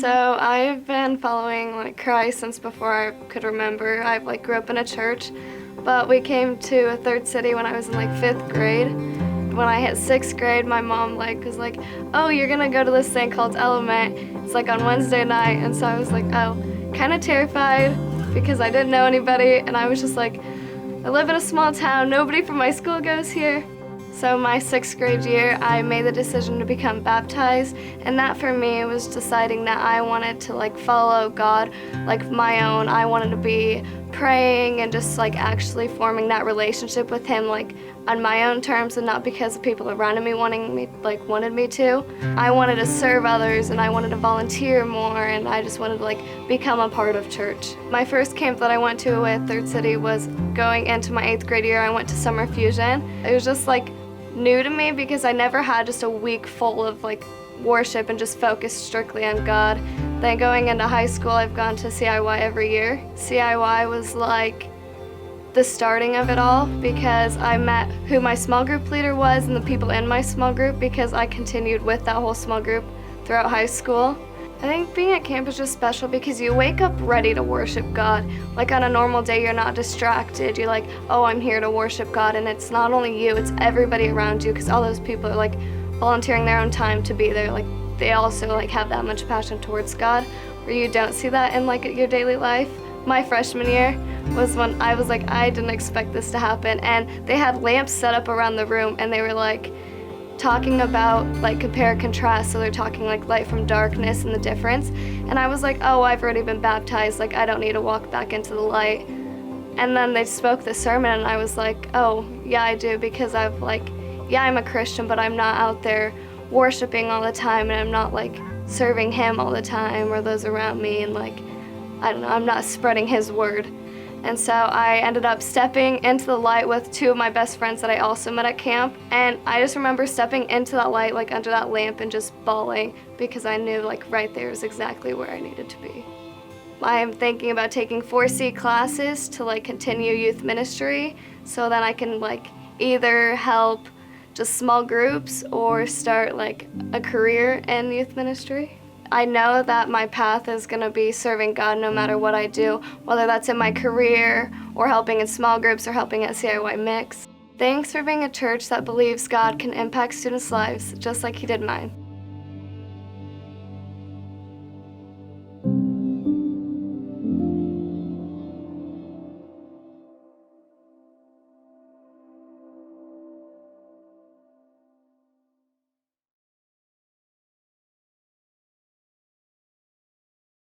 So I've been following Christ since before I could remember. I grew up in a church, but we came to a third city when I was in 5th grade. When I hit 6th grade, my mom was like, "Oh, you're gonna go to this thing called Element. It's on Wednesday night." And so I was like, oh, kind of terrified because I didn't know anybody, and I was just like, I live in a small town, nobody from my school goes here. So my 6th grade year, I made the decision to become baptized, and that for me was deciding that I wanted to follow God my own. I wanted to be praying and just actually forming that relationship with Him on my own terms, and not because the people around me wanted me to. I wanted to serve others, and I wanted to volunteer more, and I just wanted to become a part of church. My first camp that I went to at Third City was going into my 8th grade year. I went to Summer Fusion. It was just new to me because I never had just a week full of worship and just focused strictly on God. Then going into high school, I've gone to CIY every year. CIY was the starting of it all because I met who my small group leader was and the people in my small group because I continued with that whole small group throughout high school. I think being at camp is just special because you wake up ready to worship God. On a normal day, you're not distracted. You're oh, I'm here to worship God. And it's not only you, it's everybody around you because all those people are volunteering their own time to be there. They also have that much passion towards God, where you don't see that in your daily life. My freshman year was when I was I didn't expect this to happen. And they had lamps set up around the room, and they were talking about compare and contrast. So they're talking light from darkness and the difference. And I was oh, I've already been baptized. I don't need to walk back into the light. And then they spoke the sermon, and I was oh, yeah, I do, because yeah, I'm a Christian, but I'm not out there worshiping all the time, and I'm not serving Him all the time or those around me, and I don't know, I'm not spreading His word. And so I ended up stepping into the light with 2 of my best friends that I also met at camp. And I just remember stepping into that light, under that lamp, and just bawling because I knew right there is exactly where I needed to be. I'm thinking about taking 4C classes to continue youth ministry, so then I can either help just small groups or start a career in youth ministry. I know that my path is going to be serving God no matter what I do, whether that's in my career or helping in small groups or helping at CIY Mix. Thanks for being a church that believes God can impact students' lives just like He did mine.